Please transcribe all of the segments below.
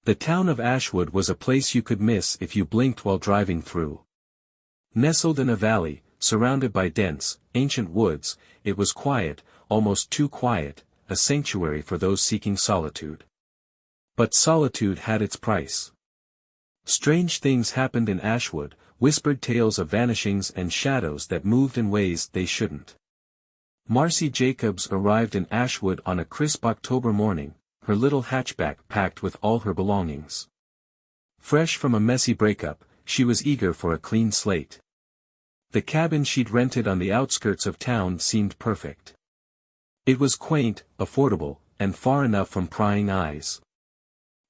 The town of Ashwood was a place you could miss if you blinked while driving through. Nestled in a valley, surrounded by dense, ancient woods, it was quiet, almost too quiet, a sanctuary for those seeking solitude. But solitude had its price. Strange things happened in Ashwood, whispered tales of vanishings and shadows that moved in ways they shouldn't. Marcy Jacobs arrived in Ashwood on a crisp October morning, her little hatchback packed with all her belongings. Fresh from a messy breakup, she was eager for a clean slate. The cabin she'd rented on the outskirts of town seemed perfect. It was quaint, affordable, and far enough from prying eyes.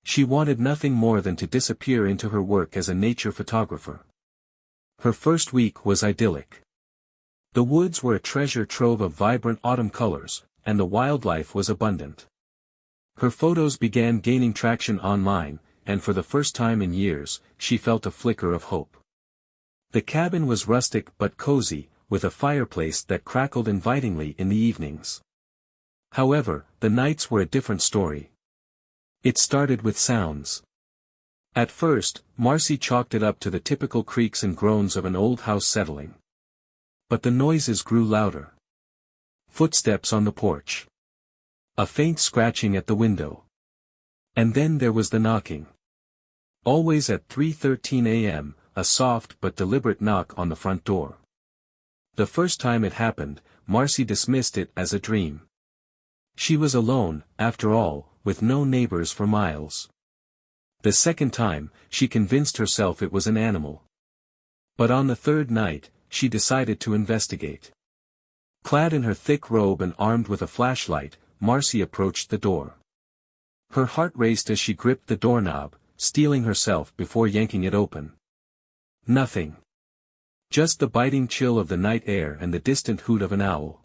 She wanted nothing more than to disappear into her work as a nature photographer. Her first week was idyllic. The woods were a treasure trove of vibrant autumn colors, and the wildlife was abundant. Her photos began gaining traction online, and for the first time in years, she felt a flicker of hope. The cabin was rustic but cozy, with a fireplace that crackled invitingly in the evenings. However, the nights were a different story. It started with sounds. At first, Marcy chalked it up to the typical creaks and groans of an old house settling. But the noises grew louder. Footsteps on the porch. A faint scratching at the window. And then there was the knocking. Always at 3:13 a.m., a soft but deliberate knock on the front door. The first time it happened, Marcy dismissed it as a dream. She was alone, after all, with no neighbors for miles. The second time, she convinced herself it was an animal. But on the third night, she decided to investigate. Clad in her thick robe and armed with a flashlight, Marcy approached the door. Her heart raced as she gripped the doorknob, steeling herself before yanking it open. Nothing. Just the biting chill of the night air and the distant hoot of an owl.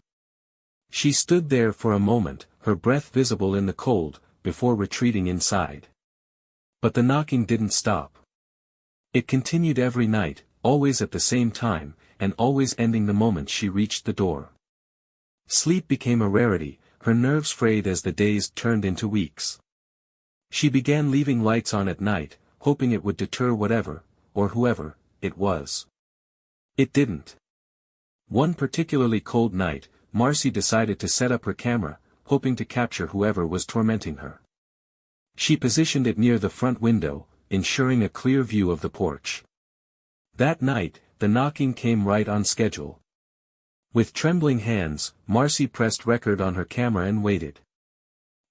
She stood there for a moment, her breath visible in the cold, before retreating inside. But the knocking didn't stop. It continued every night, always at the same time, and always ending the moment she reached the door. Sleep became a rarity, her nerves frayed as the days turned into weeks. She began leaving lights on at night, hoping it would deter whatever, or whoever, it was. It didn't. One particularly cold night, Marcy decided to set up her camera, hoping to capture whoever was tormenting her. She positioned it near the front window, ensuring a clear view of the porch. That night, the knocking came right on schedule. With trembling hands, Marcy pressed record on her camera and waited.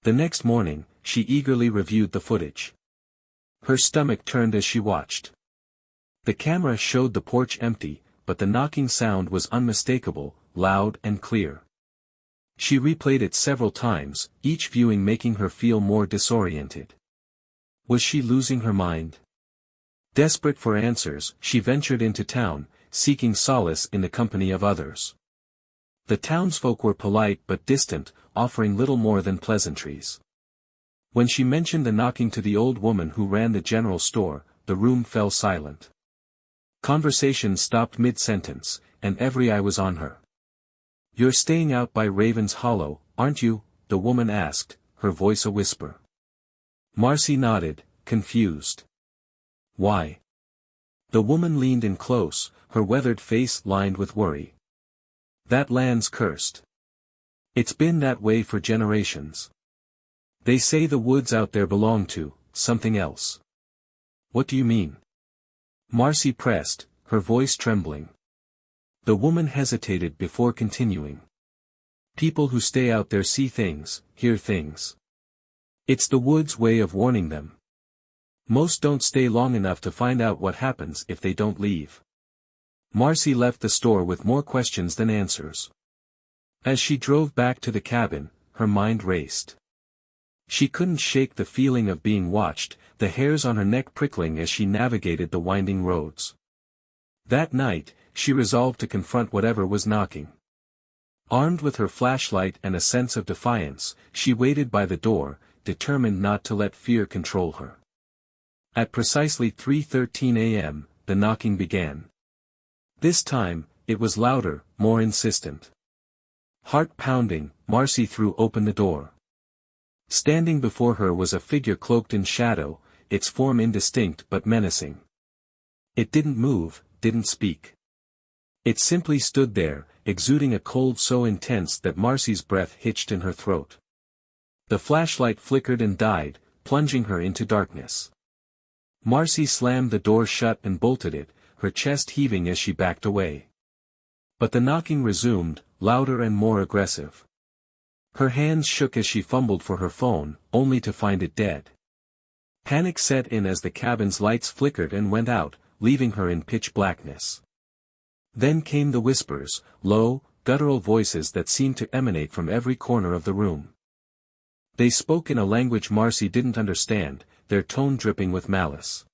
The next morning, she eagerly reviewed the footage. Her stomach turned as she watched. The camera showed the porch empty, but the knocking sound was unmistakable, loud and clear. She replayed it several times, each viewing making her feel more disoriented. Was she losing her mind? Desperate for answers, she ventured into town, seeking solace in the company of others. The townsfolk were polite but distant, offering little more than pleasantries. When she mentioned the knocking to the old woman who ran the general store, the room fell silent. Conversation stopped mid-sentence, and every eye was on her. "You're staying out by Raven's Hollow, aren't you?" the woman asked, her voice a whisper. Marcy nodded, confused. "Why?" The woman leaned in close, her weathered face lined with worry. "That land's cursed. It's been that way for generations. They say the woods out there belong to something else." "What do you mean?" Marcy pressed, her voice trembling. The woman hesitated before continuing. "People who stay out there see things, hear things. It's the woods' way of warning them. Most don't stay long enough to find out what happens if they don't leave." Marcy left the store with more questions than answers. As she drove back to the cabin, her mind raced. She couldn't shake the feeling of being watched, the hairs on her neck prickling as she navigated the winding roads. That night, she resolved to confront whatever was knocking. Armed with her flashlight and a sense of defiance, she waited by the door, determined not to let fear control her. At precisely 3:13 a.m., the knocking began. This time, it was louder, more insistent. Heart pounding, Marcy threw open the door. Standing before her was a figure cloaked in shadow, its form indistinct but menacing. It didn't move, didn't speak. It simply stood there, exuding a cold so intense that Marcy's breath hitched in her throat. The flashlight flickered and died, plunging her into darkness. Marcy slammed the door shut and bolted it, her chest heaving as she backed away. But the knocking resumed, louder and more aggressive. Her hands shook as she fumbled for her phone, only to find it dead. Panic set in as the cabin's lights flickered and went out, leaving her in pitch blackness. Then came the whispers, low, guttural voices that seemed to emanate from every corner of the room. They spoke in a language Marcy didn't understand, their tone dripping with malice.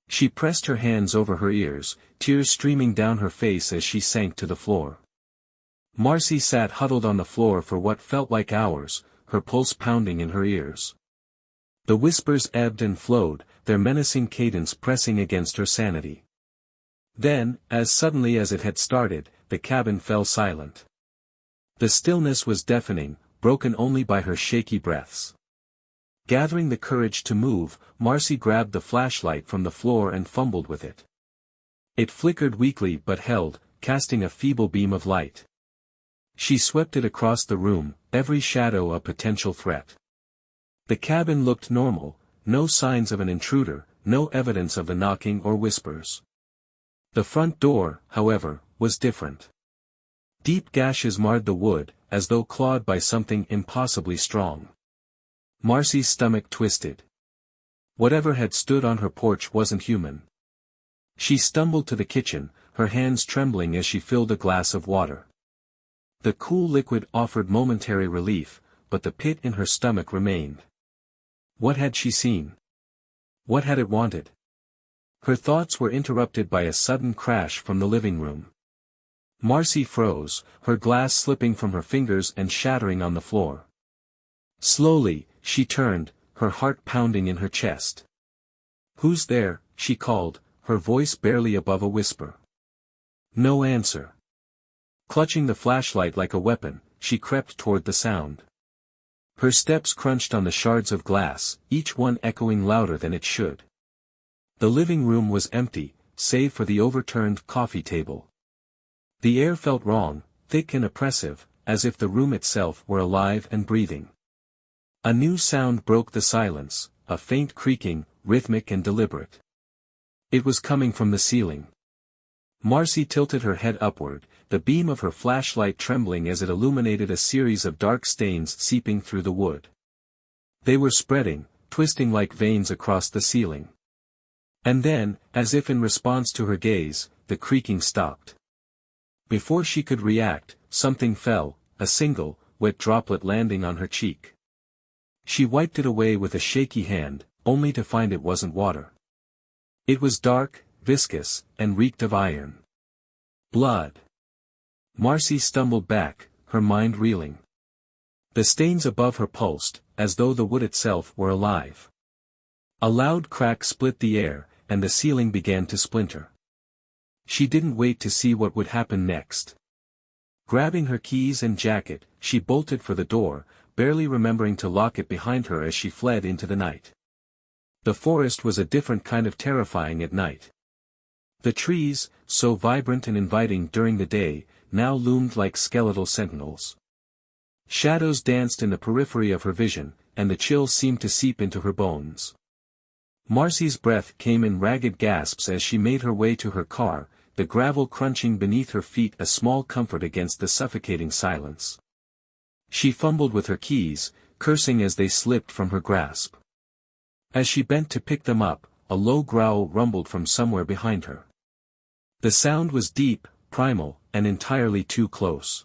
She pressed her hands over her ears, tears streaming down her face as she sank to the floor. Marcy sat huddled on the floor for what felt like hours, her pulse pounding in her ears. The whispers ebbed and flowed, their menacing cadence pressing against her sanity. Then, as suddenly as it had started, the cabin fell silent. The stillness was deafening, broken only by her shaky breaths. Gathering the courage to move, Marcy grabbed the flashlight from the floor and fumbled with it. It flickered weakly but held, casting a feeble beam of light. She swept it across the room, every shadow a potential threat. The cabin looked normal, no signs of an intruder, no evidence of the knocking or whispers. The front door, however, was different. Deep gashes marred the wood, as though clawed by something impossibly strong. Marcy's stomach twisted. Whatever had stood on her porch wasn't human. She stumbled to the kitchen, her hands trembling as she filled a glass of water. The cool liquid offered momentary relief, but the pit in her stomach remained. What had she seen? What had it wanted? Her thoughts were interrupted by a sudden crash from the living room. Marcy froze, her glass slipping from her fingers and shattering on the floor. Slowly, she turned, her heart pounding in her chest. "Who's there?" she called, her voice barely above a whisper. No answer. Clutching the flashlight like a weapon, she crept toward the sound. Her steps crunched on the shards of glass, each one echoing louder than it should. The living room was empty, save for the overturned coffee table. The air felt wrong, thick and oppressive, as if the room itself were alive and breathing. A new sound broke the silence, a faint creaking, rhythmic and deliberate. It was coming from the ceiling. Marcy tilted her head upward, the beam of her flashlight trembling as it illuminated a series of dark stains seeping through the wood. They were spreading, twisting like veins across the ceiling. And then, as if in response to her gaze, the creaking stopped. Before she could react, something fell, a single, wet droplet landing on her cheek. She wiped it away with a shaky hand, only to find it wasn't water. It was dark, viscous, and reeked of iron. Blood. Marcy stumbled back, her mind reeling. The stains above her pulsed, as though the wood itself were alive. A loud crack split the air, and the ceiling began to splinter. She didn't wait to see what would happen next. Grabbing her keys and jacket, she bolted for the door, barely remembering to lock it behind her as she fled into the night. The forest was a different kind of terrifying at night. The trees, so vibrant and inviting during the day, now loomed like skeletal sentinels. Shadows danced in the periphery of her vision, and the chill seemed to seep into her bones. Marcy's breath came in ragged gasps as she made her way to her car, the gravel crunching beneath her feet a small comfort against the suffocating silence. She fumbled with her keys, cursing as they slipped from her grasp. As she bent to pick them up, a low growl rumbled from somewhere behind her. The sound was deep, primal, and entirely too close.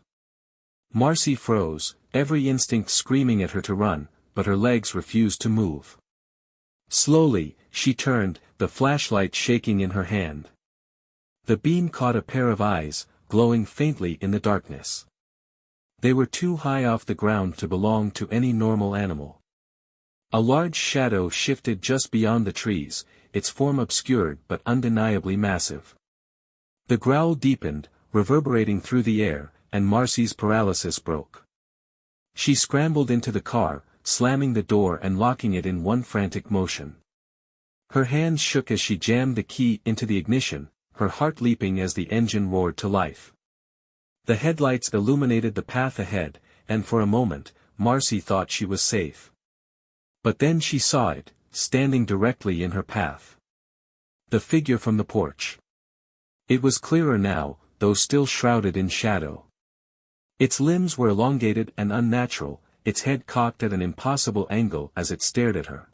Marcy froze, every instinct screaming at her to run, but her legs refused to move. Slowly, she turned, the flashlight shaking in her hand. The beam caught a pair of eyes, glowing faintly in the darkness. They were too high off the ground to belong to any normal animal. A large shadow shifted just beyond the trees, its form obscured but undeniably massive. The growl deepened, reverberating through the air, and Marcy's paralysis broke. She scrambled into the car, slamming the door and locking it in one frantic motion. Her hands shook as she jammed the key into the ignition, her heart leaping as the engine roared to life. The headlights illuminated the path ahead, and for a moment, Marcy thought she was safe. But then she saw it, standing directly in her path. The figure from the porch. It was clearer now, though still shrouded in shadow. Its limbs were elongated and unnatural, its head cocked at an impossible angle as it stared at her.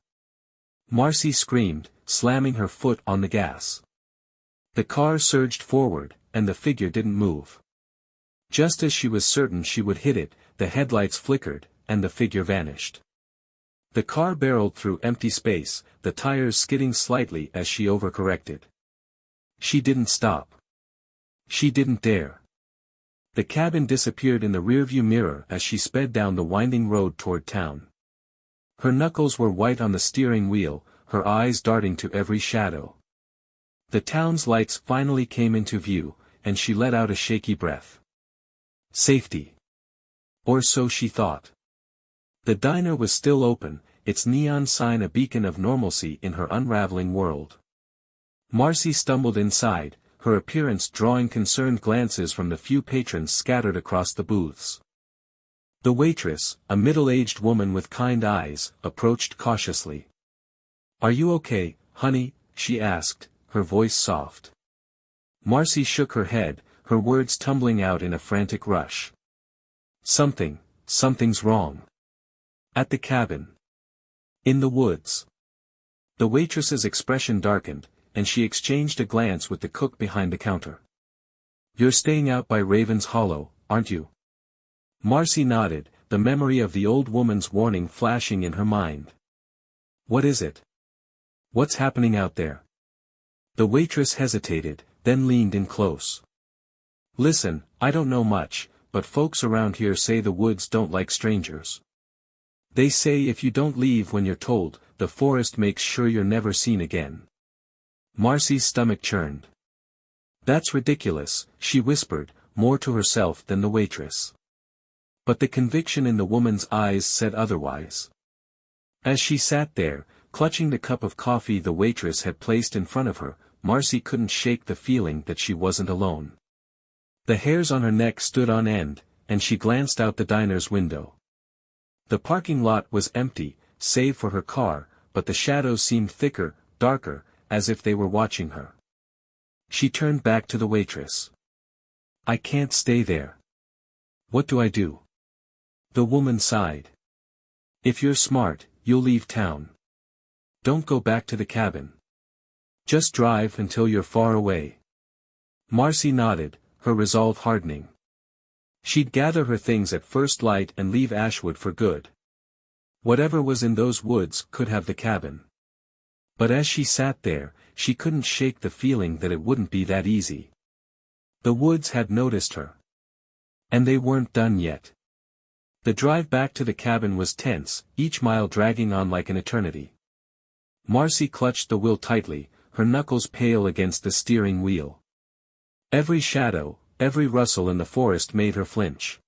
Marcy screamed, slamming her foot on the gas. The car surged forward, and the figure didn't move. Just as she was certain she would hit it, the headlights flickered, and the figure vanished. The car barreled through empty space, the tires skidding slightly as she overcorrected. She didn't stop. She didn't dare. The cabin disappeared in the rearview mirror as she sped down the winding road toward town. Her knuckles were white on the steering wheel, her eyes darting to every shadow. The town's lights finally came into view, and she let out a shaky breath. Safety. Or so she thought. The diner was still open, its neon sign a beacon of normalcy in her unraveling world. Marcy stumbled inside, her appearance drawing concerned glances from the few patrons scattered across the booths. The waitress, a middle-aged woman with kind eyes, approached cautiously. "Are you okay, honey?" she asked, her voice soft. Marcy shook her head, her words tumbling out in a frantic rush. Something's wrong. At the cabin. In the woods." The waitress's expression darkened, and she exchanged a glance with the cook behind the counter. "You're staying out by Raven's Hollow, aren't you?" Marcy nodded, the memory of the old woman's warning flashing in her mind. "What is it? What's happening out there?" The waitress hesitated, then leaned in close. "Listen, I don't know much, but folks around here say the woods don't like strangers. They say if you don't leave when you're told, the forest makes sure you're never seen again." Marcy's stomach churned. "That's ridiculous," she whispered, more to herself than the waitress. But the conviction in the woman's eyes said otherwise. As she sat there, clutching the cup of coffee the waitress had placed in front of her, Marcy couldn't shake the feeling that she wasn't alone. The hairs on her neck stood on end, and she glanced out the diner's window. The parking lot was empty, save for her car, but the shadows seemed thicker, darker, as if they were watching her. She turned back to the waitress. "I can't stay there. What do I do?" The woman sighed. "If you're smart, you'll leave town. Don't go back to the cabin. Just drive until you're far away." Marcy nodded, her resolve hardening. She'd gather her things at first light and leave Ashwood for good. Whatever was in those woods could have the cabin. But as she sat there, she couldn't shake the feeling that it wouldn't be that easy. The woods had noticed her. And they weren't done yet. The drive back to the cabin was tense, each mile dragging on like an eternity. Marcy clutched the wheel tightly, her knuckles pale against the steering wheel. Every shadow, every rustle in the forest made her flinch.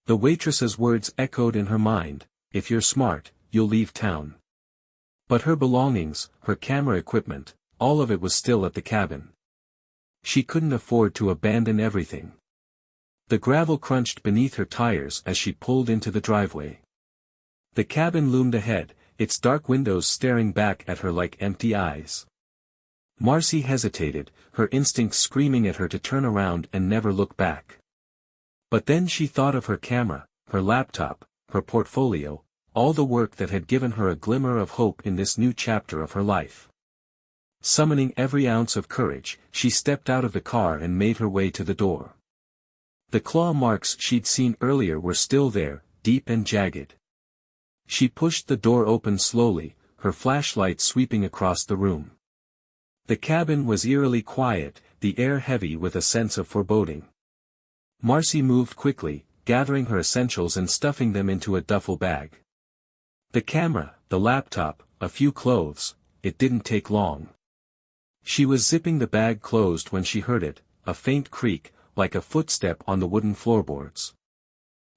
The waitress's words echoed in her mind, "If you're smart, you'll leave town." But her belongings, her camera equipment, all of it was still at the cabin. She couldn't afford to abandon everything. The gravel crunched beneath her tires as she pulled into the driveway. The cabin loomed ahead, its dark windows staring back at her like empty eyes. Marcy hesitated, her instincts screaming at her to turn around and never look back. But then she thought of her camera, her laptop, her portfolio, all the work that had given her a glimmer of hope in this new chapter of her life. Summoning every ounce of courage, she stepped out of the car and made her way to the door. The claw marks she'd seen earlier were still there, deep and jagged. She pushed the door open slowly, her flashlight sweeping across the room. The cabin was eerily quiet, the air heavy with a sense of foreboding. Marcy moved quickly, gathering her essentials and stuffing them into a duffel bag. The camera, the laptop, a few clothes, it didn't take long. She was zipping the bag closed when she heard it, a faint creak, like a footstep on the wooden floorboards.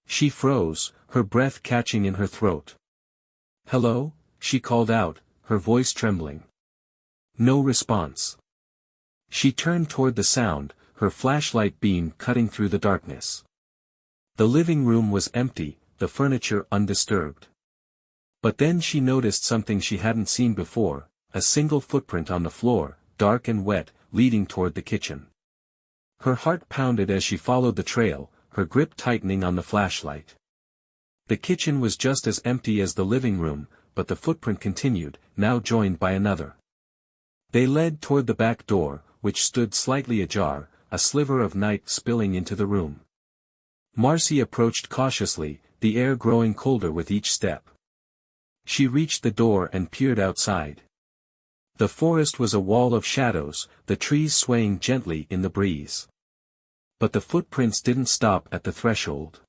She froze, her breath catching in her throat. "Hello?" she called out, her voice trembling. No response. She turned toward the sound, her flashlight beam cutting through the darkness. The living room was empty, the furniture undisturbed. But then she noticed something she hadn't seen before, a single footprint on the floor, dark and wet, leading toward the kitchen. Her heart pounded as she followed the trail, her grip tightening on the flashlight. The kitchen was just as empty as the living room, but the footprint continued, now joined by another. They led toward the back door, which stood slightly ajar, a sliver of night spilling into the room. Marcy approached cautiously, the air growing colder with each step. She reached the door and peered outside. The forest was a wall of shadows, the trees swaying gently in the breeze. But the footprints didn't stop at the threshold.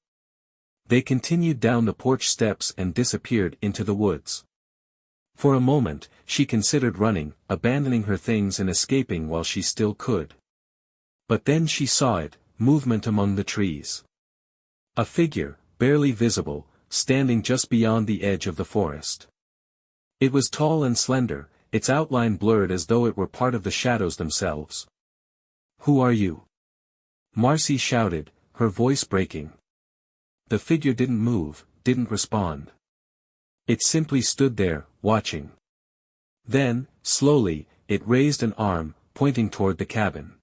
They continued down the porch steps and disappeared into the woods. For a moment, she considered running, abandoning her things and escaping while she still could. But then she saw it, movement among the trees. A figure, barely visible, standing just beyond the edge of the forest. It was tall and slender, its outline blurred as though it were part of the shadows themselves. "Who are you?" Marcy shouted, her voice breaking. The figure didn't move, didn't respond. It simply stood there, watching. Then, slowly, it raised an arm, pointing toward the cabin.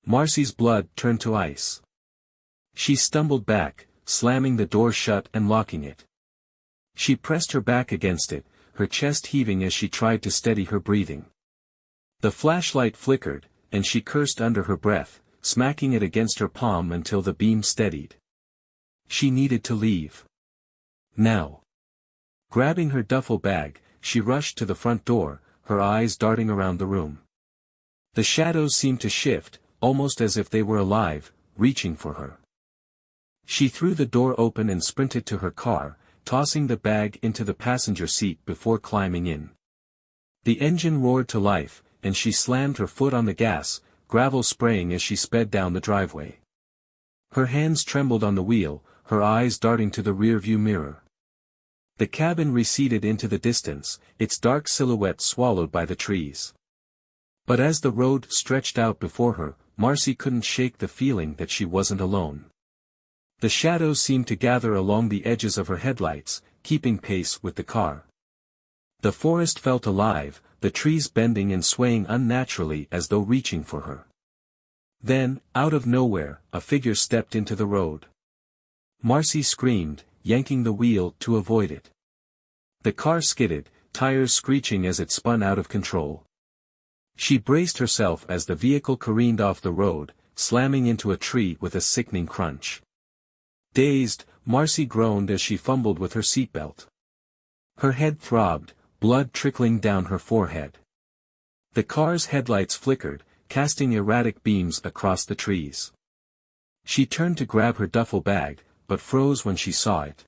Marcy's blood turned to ice. She stumbled back, slamming the door shut and locking it. She pressed her back against it, her chest heaving as she tried to steady her breathing. The flashlight flickered, and she cursed under her breath, smacking it against her palm until the beam steadied. She needed to leave. Now. Grabbing her duffel bag, she rushed to the front door, her eyes darting around the room. The shadows seemed to shift, almost as if they were alive, reaching for her. She threw the door open and sprinted to her car, tossing the bag into the passenger seat before climbing in. The engine roared to life, and she slammed her foot on the gas, gravel spraying as she sped down the driveway. Her hands trembled on the wheel, her eyes darting to the rearview mirror. The cabin receded into the distance, its dark silhouette swallowed by the trees. But as the road stretched out before her, Marcy couldn't shake the feeling that she wasn't alone. The shadows seemed to gather along the edges of her headlights, keeping pace with the car. The forest felt alive, the trees bending and swaying unnaturally as though reaching for her. Then, out of nowhere, a figure stepped into the road. Marcy screamed, yanking the wheel to avoid it. The car skidded, tires screeching as it spun out of control. She braced herself as the vehicle careened off the road, slamming into a tree with a sickening crunch. Dazed, Marcy groaned as she fumbled with her seatbelt. Her head throbbed, blood trickling down her forehead. The car's headlights flickered, casting erratic beams across the trees. She turned to grab her duffel bag, but froze when she saw it.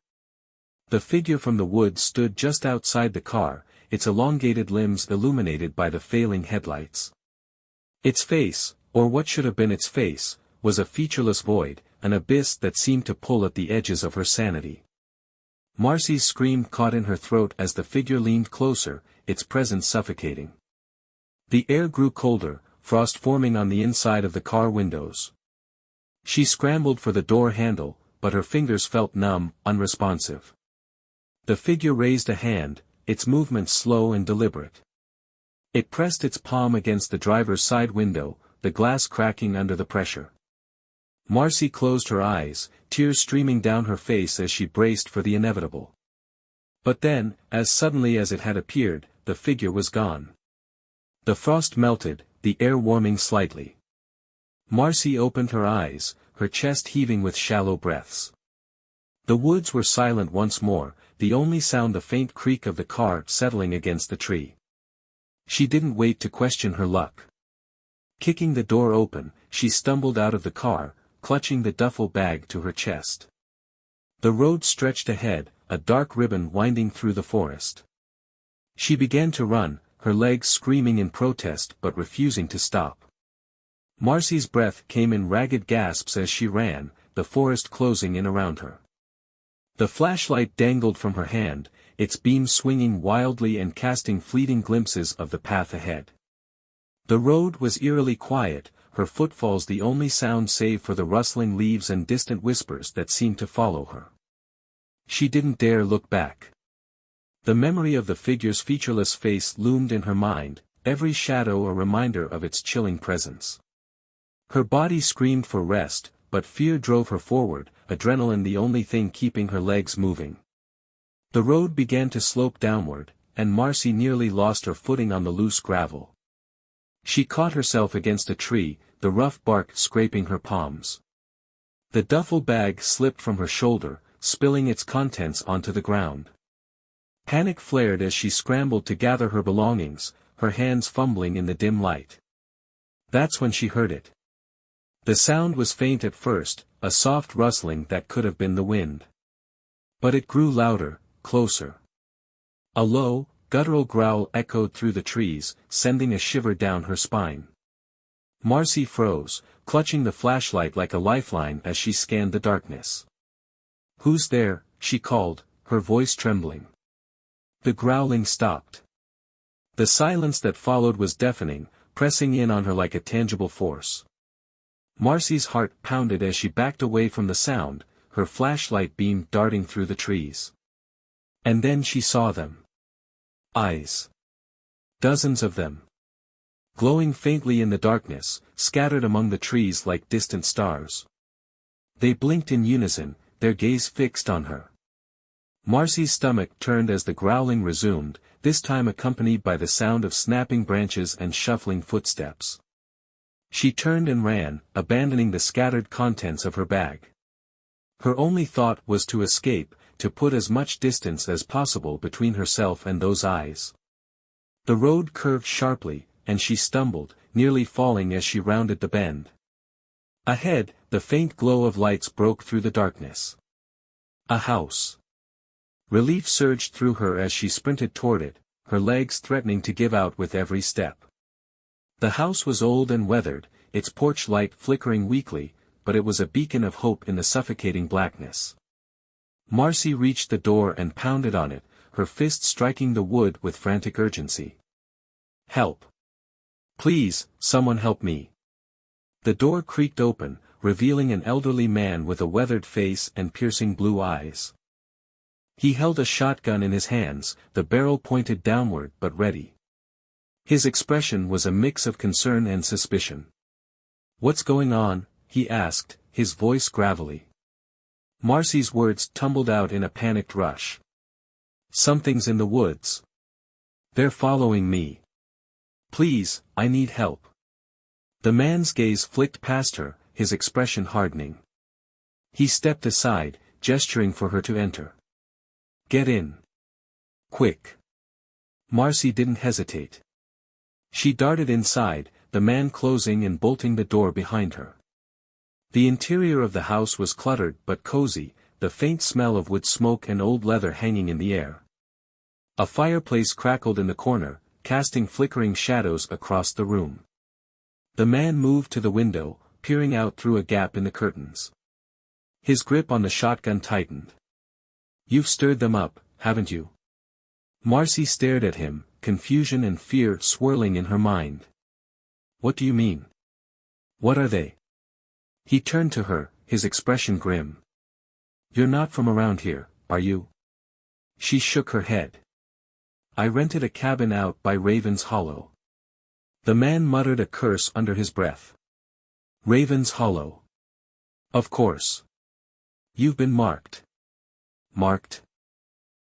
The figure from the woods stood just outside the car, its elongated limbs illuminated by the failing headlights. Its face, or what should have been its face, was a featureless void, an abyss that seemed to pull at the edges of her sanity. Marcy's scream caught in her throat as the figure leaned closer, its presence suffocating. The air grew colder, frost forming on the inside of the car windows. She scrambled for the door handle, but her fingers felt numb, unresponsive. The figure raised a hand, its movements slow and deliberate. It pressed its palm against the driver's side window, the glass cracking under the pressure. Marcy closed her eyes, tears streaming down her face as she braced for the inevitable. But then, as suddenly as it had appeared, the figure was gone. The frost melted, the air warming slightly. Marcy opened her eyes, her chest heaving with shallow breaths. The woods were silent once more, the only sound the faint creak of the car settling against the tree. She didn't wait to question her luck. Kicking the door open, she stumbled out of the car, clutching the duffel bag to her chest. The road stretched ahead, a dark ribbon winding through the forest. She began to run, her legs screaming in protest but refusing to stop. Marcy's breath came in ragged gasps as she ran, the forest closing in around her. The flashlight dangled from her hand, its beam swinging wildly and casting fleeting glimpses of the path ahead. The road was eerily quiet, her footfalls the only sound save for the rustling leaves and distant whispers that seemed to follow her. She didn't dare look back. The memory of the figure's featureless face loomed in her mind, every shadow a reminder of its chilling presence. Her body screamed for rest, but fear drove her forward, adrenaline the only thing keeping her legs moving. The road began to slope downward, and Marcy nearly lost her footing on the loose gravel. She caught herself against a tree, the rough bark scraping her palms. The duffel bag slipped from her shoulder, spilling its contents onto the ground. Panic flared as she scrambled to gather her belongings, her hands fumbling in the dim light. That's when she heard it. The sound was faint at first, a soft rustling that could have been the wind. But it grew louder, closer. A low, guttural growl echoed through the trees, sending a shiver down her spine. Marcy froze, clutching the flashlight like a lifeline as she scanned the darkness. "Who's there?" she called, her voice trembling. The growling stopped. The silence that followed was deafening, pressing in on her like a tangible force. Marcy's heart pounded as she backed away from the sound, her flashlight beam darting through the trees. And then she saw them. Eyes. Dozens of them. Glowing faintly in the darkness, scattered among the trees like distant stars. They blinked in unison, their gaze fixed on her. Marcy's stomach turned as the growling resumed, this time accompanied by the sound of snapping branches and shuffling footsteps. She turned and ran, abandoning the scattered contents of her bag. Her only thought was to escape, to put as much distance as possible between herself and those eyes. The road curved sharply, and she stumbled, nearly falling as she rounded the bend. Ahead, the faint glow of lights broke through the darkness. A house. Relief surged through her as she sprinted toward it, her legs threatening to give out with every step. The house was old and weathered, its porch light flickering weakly, but it was a beacon of hope in the suffocating blackness. Marcy reached the door and pounded on it, her fist striking the wood with frantic urgency. "Help! Please, someone help me!" The door creaked open, revealing an elderly man with a weathered face and piercing blue eyes. He held a shotgun in his hands, the barrel pointed downward but ready. His expression was a mix of concern and suspicion. "What's going on?" he asked, his voice gravelly. Marcy's words tumbled out in a panicked rush. "Something's in the woods. They're following me. Please, I need help." The man's gaze flicked past her, his expression hardening. He stepped aside, gesturing for her to enter. "Get in. Quick." Marcy didn't hesitate. She darted inside, the man closing and bolting the door behind her. The interior of the house was cluttered but cozy, the faint smell of wood smoke and old leather hanging in the air. A fireplace crackled in the corner, casting flickering shadows across the room. The man moved to the window, peering out through a gap in the curtains. His grip on the shotgun tightened. "You've stirred them up, haven't you?" Marcy stared at him, confusion and fear swirling in her mind. "What do you mean? What are they?" He turned to her, his expression grim. "You're not from around here, are you?" She shook her head. "I rented a cabin out by Raven's Hollow." The man muttered a curse under his breath. "Raven's Hollow. Of course. You've been marked." "Marked?"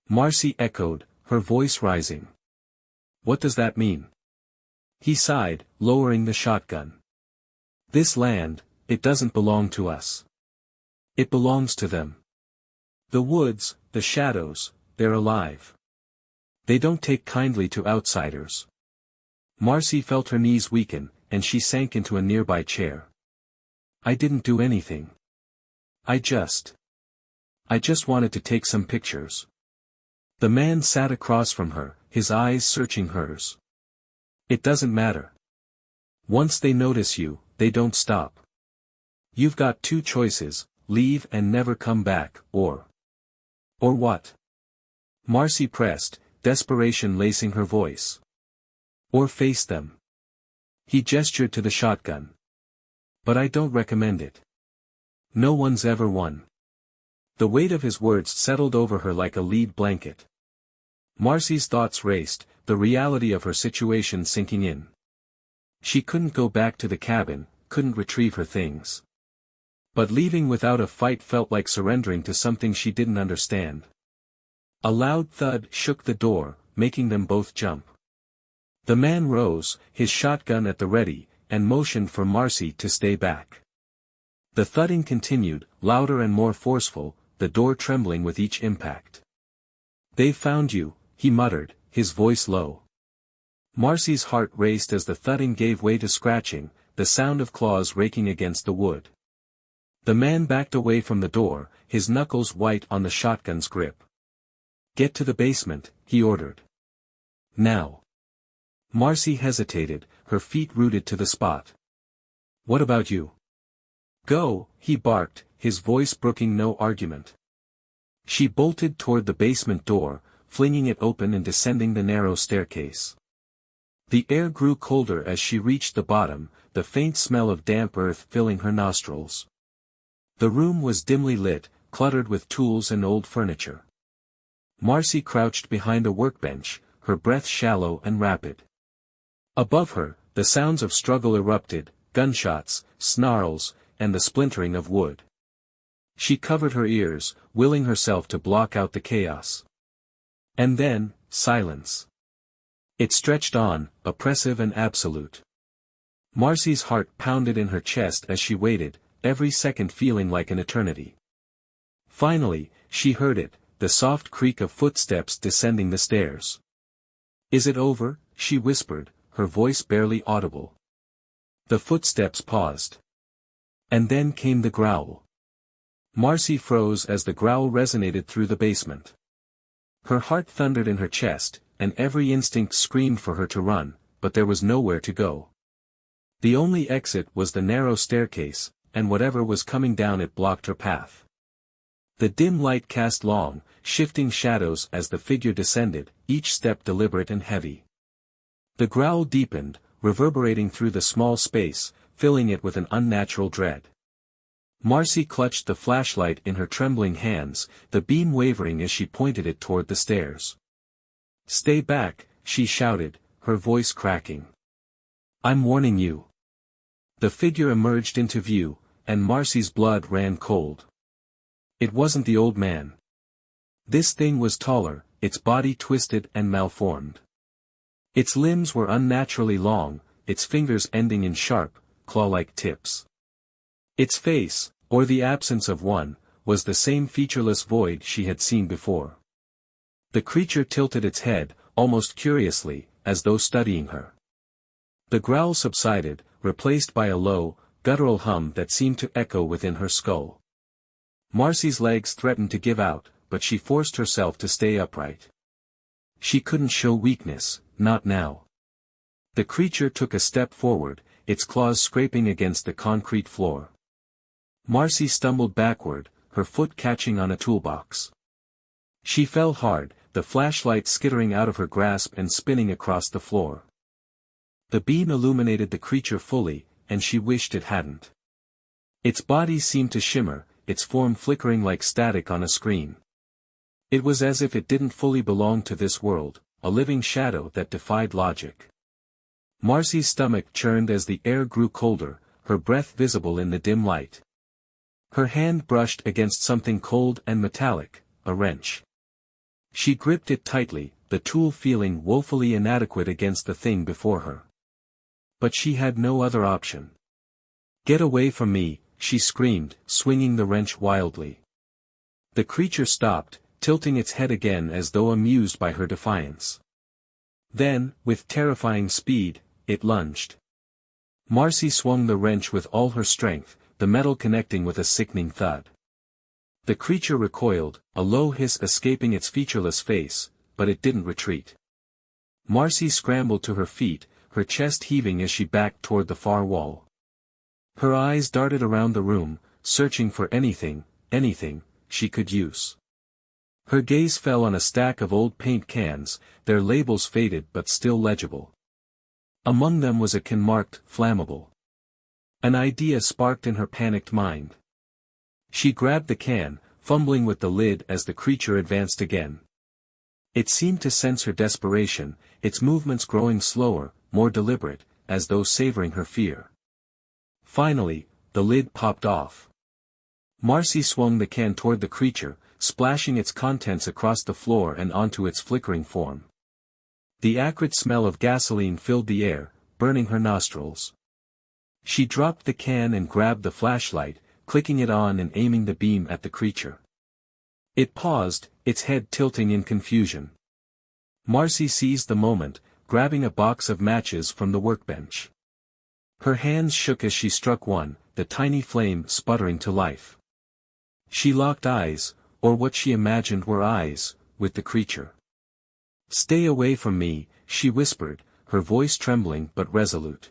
Marcy echoed, her voice rising. "What does that mean?" He sighed, lowering the shotgun. "This land, it doesn't belong to us. It belongs to them. The woods, the shadows, they're alive. They don't take kindly to outsiders." Marcy felt her knees weaken, and she sank into a nearby chair. "I didn't do anything. I just wanted to take some pictures." The man sat across from her, his eyes searching hers. "It doesn't matter. Once they notice you, they don't stop. You've got two choices, leave and never come back, or what?" Marcy pressed, desperation lacing her voice. "Or face them. He gestured to the shotgun. But I don't recommend it. No one's ever won. The weight of his words settled over her like a lead blanket. Marcy's thoughts raced, the reality of her situation sinking in. She couldn't go back to the cabin, couldn't retrieve her things. But leaving without a fight felt like surrendering to something she didn't understand. A loud thud shook the door, making them both jump. The man rose, his shotgun at the ready, and motioned for Marcy to stay back. The thudding continued, louder and more forceful, the door trembling with each impact. "They've found you," he muttered, his voice low. Marcy's heart raced as the thudding gave way to scratching, the sound of claws raking against the wood. The man backed away from the door, his knuckles white on the shotgun's grip. "Get to the basement," he ordered. "Now." Marcy hesitated, her feet rooted to the spot. "What about you?" "Go," he barked, his voice brooking no argument. She bolted toward the basement door, flinging it open and descending the narrow staircase. The air grew colder as she reached the bottom, the faint smell of damp earth filling her nostrils. The room was dimly lit, cluttered with tools and old furniture. Marcy crouched behind a workbench, her breath shallow and rapid. Above her, the sounds of struggle erupted, gunshots, snarls, and the splintering of wood. She covered her ears, willing herself to block out the chaos. And then, silence. It stretched on, oppressive and absolute. Marcy's heart pounded in her chest as she waited, every second feeling like an eternity. Finally, she heard it, the soft creak of footsteps descending the stairs. "Is it over?" she whispered, her voice barely audible. The footsteps paused. And then came the growl. Marcy froze as the growl resonated through the basement. Her heart thundered in her chest, and every instinct screamed for her to run, but there was nowhere to go. The only exit was the narrow staircase, and whatever was coming down it blocked her path. The dim light cast long, shifting shadows as the figure descended, each step deliberate and heavy. The growl deepened, reverberating through the small space, filling it with an unnatural dread. Marcy clutched the flashlight in her trembling hands, the beam wavering as she pointed it toward the stairs. "Stay back," she shouted, her voice cracking. "I'm warning you." The figure emerged into view, and Marcy's blood ran cold. It wasn't the old man. This thing was taller, its body twisted and malformed. Its limbs were unnaturally long, its fingers ending in sharp, claw-like tips. Its face, or the absence of one, was the same featureless void she had seen before. The creature tilted its head, almost curiously, as though studying her. The growl subsided, replaced by a low, guttural hum that seemed to echo within her skull. Marcy's legs threatened to give out, but she forced herself to stay upright. She couldn't show weakness, not now. The creature took a step forward, its claws scraping against the concrete floor. Marcy stumbled backward, her foot catching on a toolbox. She fell hard, the flashlight skittering out of her grasp and spinning across the floor. The beam illuminated the creature fully, and she wished it hadn't. Its body seemed to shimmer, its form flickering like static on a screen. It was as if it didn't fully belong to this world, a living shadow that defied logic. Marcy's stomach churned as the air grew colder, her breath visible in the dim light. Her hand brushed against something cold and metallic, a wrench. She gripped it tightly, the tool feeling woefully inadequate against the thing before her. But she had no other option. "Get away from me," she screamed, swinging the wrench wildly. The creature stopped, tilting its head again as though amused by her defiance. Then, with terrifying speed, it lunged. Marcy swung the wrench with all her strength, the metal connecting with a sickening thud. The creature recoiled, a low hiss escaping its featureless face, but it didn't retreat. Marcy scrambled to her feet, her chest heaving as she backed toward the far wall. Her eyes darted around the room, searching for anything she could use. Her gaze fell on a stack of old paint cans, their labels faded but still legible. Among them was a can marked, flammable. An idea sparked in her panicked mind. She grabbed the can, fumbling with the lid as the creature advanced again. It seemed to sense her desperation, its movements growing slower, more deliberate, as though savoring her fear. Finally, the lid popped off. Marcy swung the can toward the creature, splashing its contents across the floor and onto its flickering form. The acrid smell of gasoline filled the air, burning her nostrils. She dropped the can and grabbed the flashlight, clicking it on and aiming the beam at the creature. It paused, its head tilting in confusion. Marcy seized the moment, grabbing a box of matches from the workbench. Her hands shook as she struck one, the tiny flame sputtering to life. She locked eyes, or what she imagined were eyes, with the creature. "Stay away from me," she whispered, her voice trembling but resolute.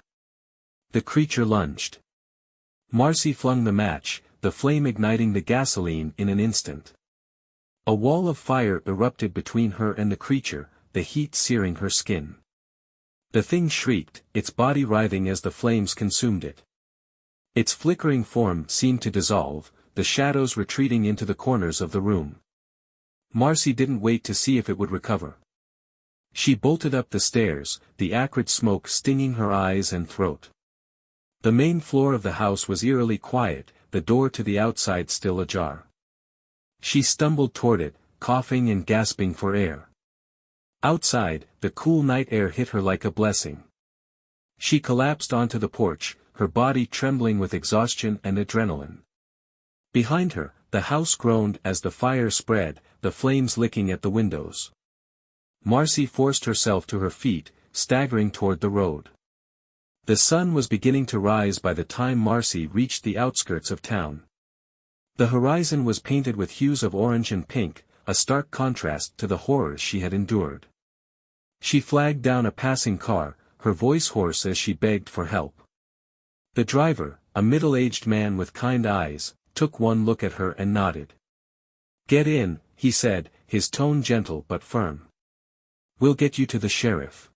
The creature lunged. Marcy flung the match, the flame igniting the gasoline in an instant. A wall of fire erupted between her and the creature, the heat searing her skin. The thing shrieked, its body writhing as the flames consumed it. Its flickering form seemed to dissolve, the shadows retreating into the corners of the room. Marcy didn't wait to see if it would recover. She bolted up the stairs, the acrid smoke stinging her eyes and throat. The main floor of the house was eerily quiet, the door to the outside still ajar. She stumbled toward it, coughing and gasping for air. Outside, the cool night air hit her like a blessing. She collapsed onto the porch, her body trembling with exhaustion and adrenaline. Behind her, the house groaned as the fire spread, the flames licking at the windows. Marcy forced herself to her feet, staggering toward the road. The sun was beginning to rise by the time Marcy reached the outskirts of town. The horizon was painted with hues of orange and pink, a stark contrast to the horrors she had endured. She flagged down a passing car, her voice hoarse as she begged for help. The driver, a middle-aged man with kind eyes, took one look at her and nodded. "Get in," he said, his tone gentle but firm. "We'll get you to the sheriff."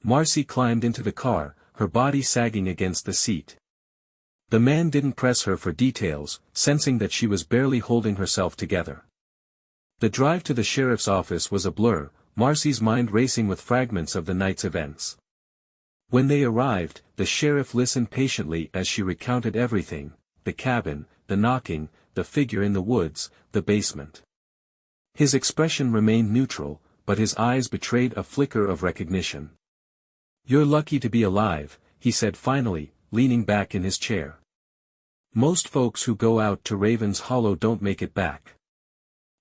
Marcy climbed into the car, her body sagging against the seat. The man didn't press her for details, sensing that she was barely holding herself together. The drive to the sheriff's office was a blur, Marcy's mind racing with fragments of the night's events. When they arrived, the sheriff listened patiently as she recounted everything: the cabin, the knocking, the figure in the woods, the basement. His expression remained neutral, but his eyes betrayed a flicker of recognition. "You're lucky to be alive," he said finally, leaning back in his chair. "Most folks who go out to Raven's Hollow don't make it back."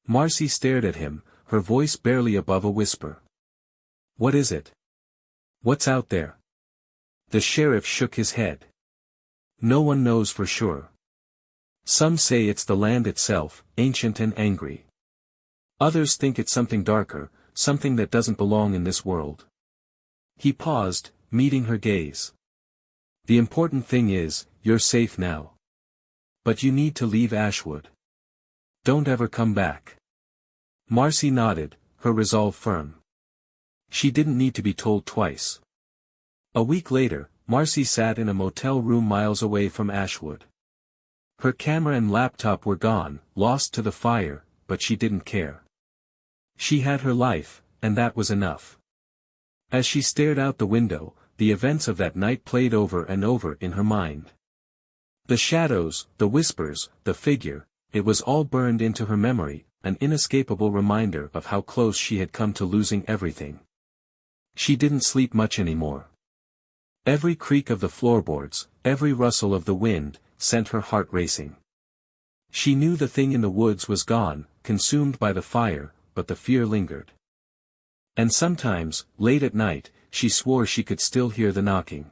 Marcy stared at him, her voice barely above a whisper. "What is it? What's out there?" The sheriff shook his head. "No one knows for sure. Some say it's the land itself, ancient and angry. Others think it's something darker, something that doesn't belong in this world." He paused, meeting her gaze. "The important thing is, you're safe now. But you need to leave Ashwood. Don't ever come back." Marcy nodded, her resolve firm. She didn't need to be told twice. A week later, Marcy sat in a motel room miles away from Ashwood. Her camera and laptop were gone, lost to the fire, but she didn't care. She had her life, and that was enough. As she stared out the window, the events of that night played over and over in her mind. The shadows, the whispers, the figure, it was all burned into her memory, an inescapable reminder of how close she had come to losing everything. She didn't sleep much anymore. Every creak of the floorboards, every rustle of the wind, sent her heart racing. She knew the thing in the woods was gone, consumed by the fire, but the fear lingered. And sometimes, late at night, she swore she could still hear the knocking.